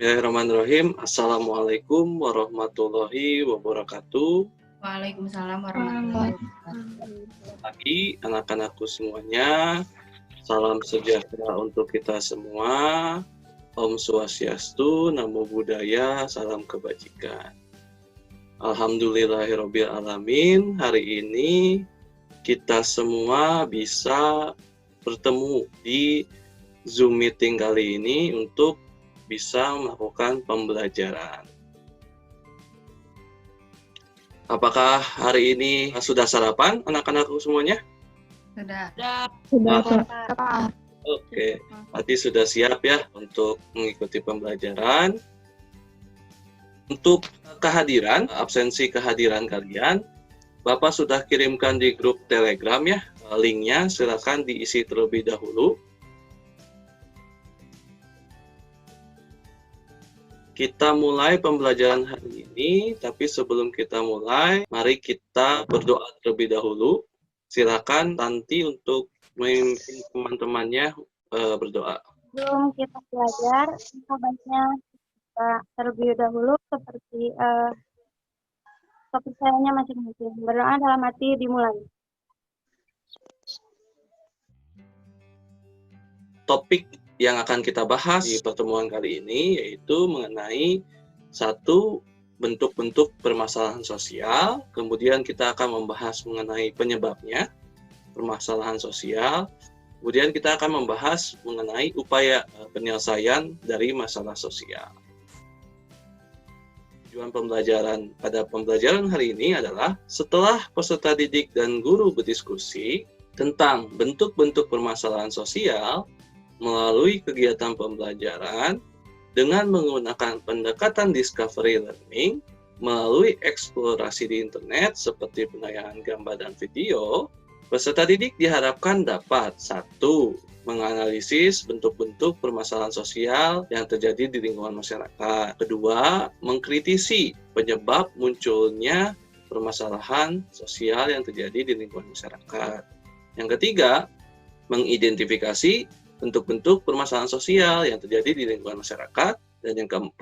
Bismillahirrahmanirrahim. Assalamualaikum warahmatullahi wabarakatuh. Waalaikumsalam warahmatullahi wabarakatuh. Pagi anak-anakku semuanya. Salam sejahtera untuk kita semua. Om Swastiastu, Namo Buddhaya, salam kebajikan. Alhamdulillahirabbil alamin. Hari ini kita semua bisa bertemu di Zoom meeting kali ini untuk bisa melakukan pembelajaran. Apakah hari ini sudah sarapan anak-anakku semuanya? Sudah. Oke, berarti sudah siap ya untuk mengikuti pembelajaran. Untuk kehadiran, absensi kehadiran kalian, Bapak sudah kirimkan di grup Telegram ya, linknya silakan diisi terlebih dahulu. Kita mulai pembelajaran hari ini, tapi sebelum kita mulai, mari kita berdoa terlebih dahulu. Silakan Tanti untuk memimpin teman-temannya berdoa. Sebelum kita belajar, baiknya kita terlebih dahulu seperti kepercayaannya masing-masing. Berdoa dalam hati dimulai. Topik yang akan kita bahas di pertemuan kali ini yaitu mengenai satu bentuk-bentuk permasalahan sosial, kemudian kita akan membahas mengenai penyebabnya, permasalahan sosial, kemudian kita akan membahas mengenai upaya penyelesaian dari masalah sosial. Tujuan pembelajaran pada pembelajaran hari ini adalah setelah peserta didik dan guru berdiskusi tentang bentuk-bentuk permasalahan sosial, melalui kegiatan pembelajaran dengan menggunakan pendekatan discovery learning melalui eksplorasi di internet seperti penayangan gambar dan video, peserta didik diharapkan dapat 1. Menganalisis bentuk-bentuk permasalahan sosial yang terjadi di lingkungan masyarakat. 2. Mengkritisi penyebab munculnya permasalahan sosial yang terjadi di lingkungan masyarakat. Yang 3. Mengidentifikasi bentuk-bentuk permasalahan sosial yang terjadi di lingkungan masyarakat. Dan yang 4,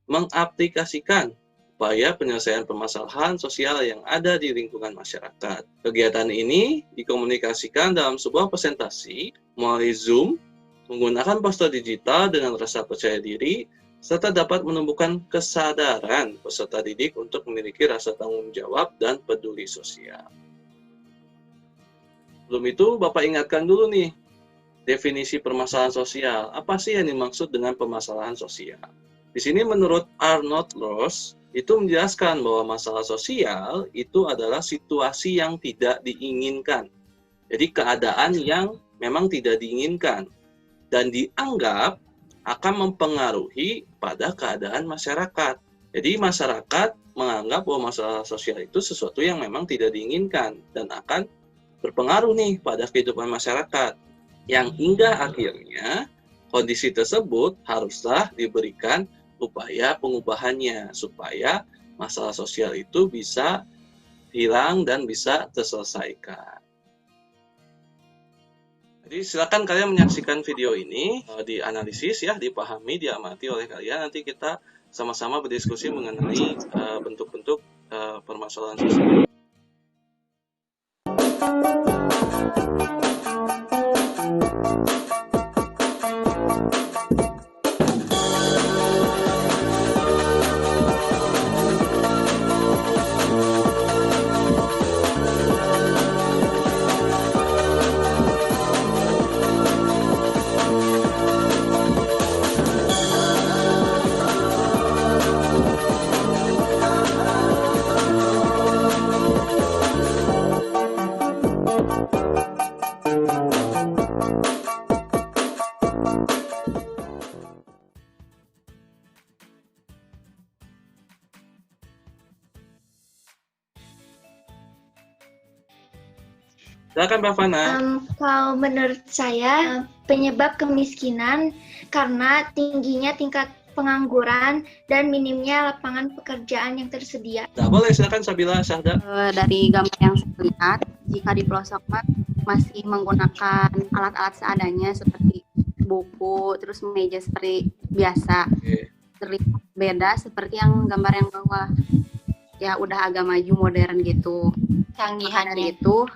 mengaplikasikan upaya penyelesaian permasalahan sosial yang ada di lingkungan masyarakat. Kegiatan ini dikomunikasikan dalam sebuah presentasi melalui Zoom, menggunakan poster digital dengan rasa percaya diri, serta dapat menumbuhkan kesadaran peserta didik untuk memiliki rasa tanggung jawab dan peduli sosial. Sebelum itu, Bapak ingatkan dulu nih, definisi permasalahan sosial. Apa sih yang dimaksud dengan permasalahan sosial? Di sini menurut Arnold Ross, itu menjelaskan bahwa masalah sosial itu adalah situasi yang tidak diinginkan. Jadi keadaan yang memang tidak diinginkan dan dianggap akan mempengaruhi pada keadaan masyarakat. Jadi masyarakat menganggap bahwa masalah sosial itu sesuatu yang memang tidak diinginkan dan akan berpengaruh nih pada kehidupan masyarakat. Yang hingga akhirnya kondisi tersebut haruslah diberikan upaya pengubahannya supaya masalah sosial itu bisa hilang dan bisa terselesaikan. Jadi silakan kalian menyaksikan video ini, dianalisis ya, dipahami, diamati oleh kalian. Nanti kita sama-sama berdiskusi mengenai bentuk-bentuk permasalahan sosial. Silakan Mbak Fana. Kalau menurut saya penyebab kemiskinan karena tingginya tingkat pengangguran dan minimnya lapangan pekerjaan yang tersedia. Nah, boleh silakan Sabila Syahda. Dari gambar yang saya lihat, jika di pelosok masih menggunakan alat-alat seadanya seperti buku, terus meja seperti biasa. Oke. terlihat beda seperti yang gambar yang bawah. Ya udah agak maju modern gitu. Maka dari itu,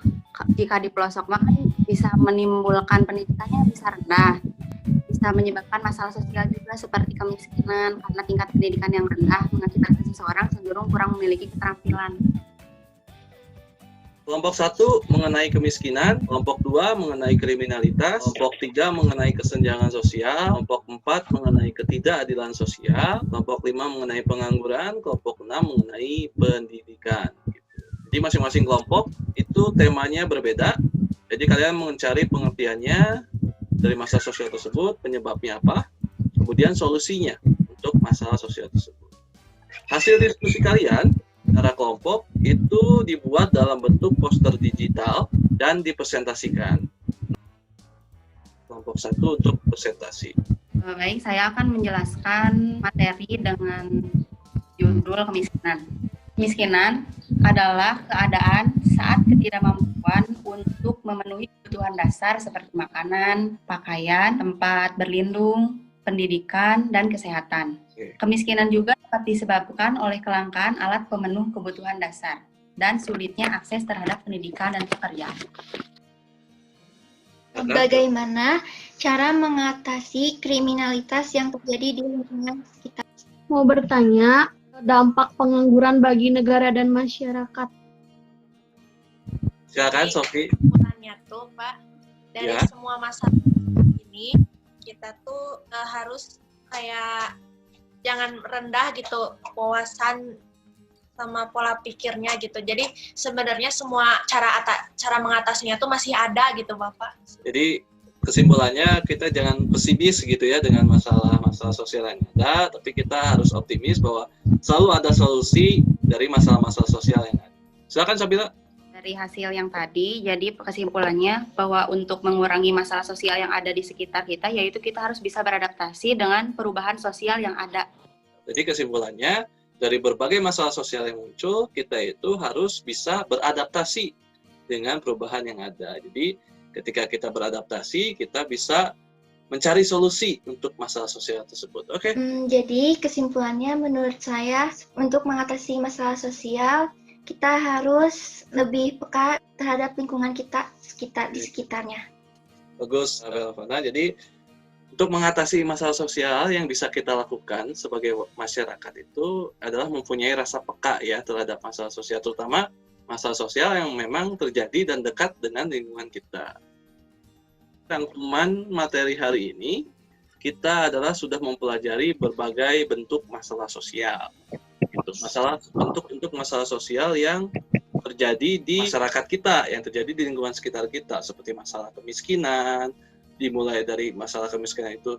jika di pelosok mah kan bisa menimbulkan pendidikannya bisa rendah. Bisa menyebabkan masalah sosial juga seperti kemiskinan karena tingkat pendidikan yang rendah mengakibatkan seseorang cenderung kurang memiliki keterampilan. Kelompok 1 mengenai kemiskinan, kelompok 2 mengenai kriminalitas, kelompok 3 mengenai kesenjangan sosial, kelompok 4 mengenai ketidakadilan sosial, kelompok 5 mengenai pengangguran, kelompok 6 mengenai pendidikan. Jadi masing-masing kelompok itu temanya berbeda. Jadi kalian mencari pengertiannya dari masalah sosial tersebut, penyebabnya apa, kemudian solusinya untuk masalah sosial tersebut. Hasil diskusi kalian secara kelompok itu dibuat dalam bentuk poster digital dan dipresentasikan. Kelompok 1 untuk presentasi. Baik, saya akan menjelaskan materi dengan judul kemiskinan. Kemiskinan adalah keadaan saat ketidakmampuan untuk memenuhi kebutuhan dasar seperti makanan, pakaian, tempat berlindung, pendidikan, dan kesehatan. Kemiskinan juga dapat disebabkan oleh kelangkaan alat pemenuh kebutuhan dasar dan sulitnya akses terhadap pendidikan dan pekerjaan. Bagaimana cara mengatasi kriminalitas yang terjadi di lingkungan sekitar? Mau bertanya, dampak pengangguran bagi negara dan masyarakat. Silakan Sofi. Kesimpulannya tuh Pak, dari Ya. semua masalah ini kita tuh harus kayak jangan rendah gitu wawasan sama pola pikirnya gitu. Jadi sebenarnya semua cara mengatasinya tuh masih ada gitu Bapak. Jadi kesimpulannya kita jangan pesimis gitu ya dengan masalah-masalah sosial yang ada, tapi kita harus optimis bahwa selalu ada solusi dari masalah-masalah sosial yang ada. Silakan Sabila. Dari hasil yang tadi, jadi kesimpulannya bahwa untuk mengurangi masalah sosial yang ada di sekitar kita, yaitu kita harus bisa beradaptasi dengan perubahan sosial yang ada. Jadi kesimpulannya, dari berbagai masalah sosial yang muncul, kita itu harus bisa beradaptasi dengan perubahan yang ada. Jadi ketika kita beradaptasi, kita bisa mencari solusi untuk masalah sosial tersebut. Oke? Jadi kesimpulannya menurut saya untuk mengatasi masalah sosial kita harus lebih peka terhadap lingkungan kita di sekitarnya. Bagus, Belvana. Jadi untuk mengatasi masalah sosial yang bisa kita lakukan sebagai masyarakat itu adalah mempunyai rasa peka ya terhadap masalah sosial, terutama masalah sosial yang memang terjadi dan dekat dengan lingkungan kita. Rangkuman materi hari ini kita adalah sudah mempelajari berbagai bentuk masalah sosial. Bentuk masalah sosial yang terjadi di masyarakat kita, yang terjadi di lingkungan sekitar kita, seperti masalah kemiskinan, dimulai dari masalah kemiskinan itu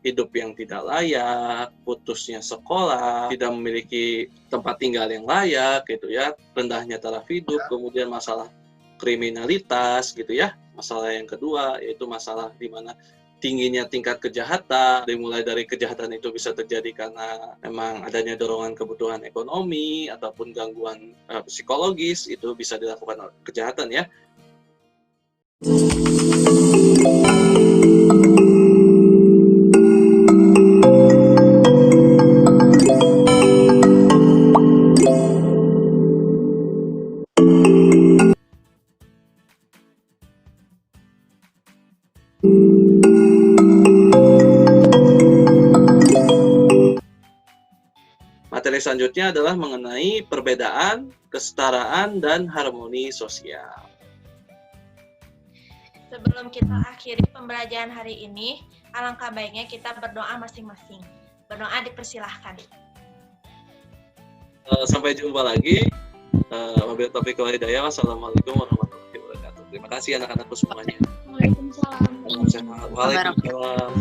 hidup yang tidak layak, putusnya sekolah, tidak memiliki tempat tinggal yang layak, gitu ya, rendahnya taraf hidup, kemudian masalah kriminalitas, gitu ya, masalah yang kedua yaitu masalah di mana tingginya tingkat kejahatan, dimulai dari kejahatan itu bisa terjadi karena memang adanya dorongan kebutuhan ekonomi ataupun gangguan psikologis, itu bisa dilakukan kejahatan ya. Materi selanjutnya adalah mengenai perbedaan, kesetaraan, dan harmoni sosial. Sebelum kita akhiri pembelajaran hari ini, alangkah baiknya kita berdoa masing-masing. Berdoa dipersilahkan. Sampai jumpa lagi. Wabillahi taufiq wal hidayah. Wassalamualaikum warahmatullahi wabarakatuh. Terima kasih anak-anakku semuanya. Waalaikumsalam. Waalaikumsalam.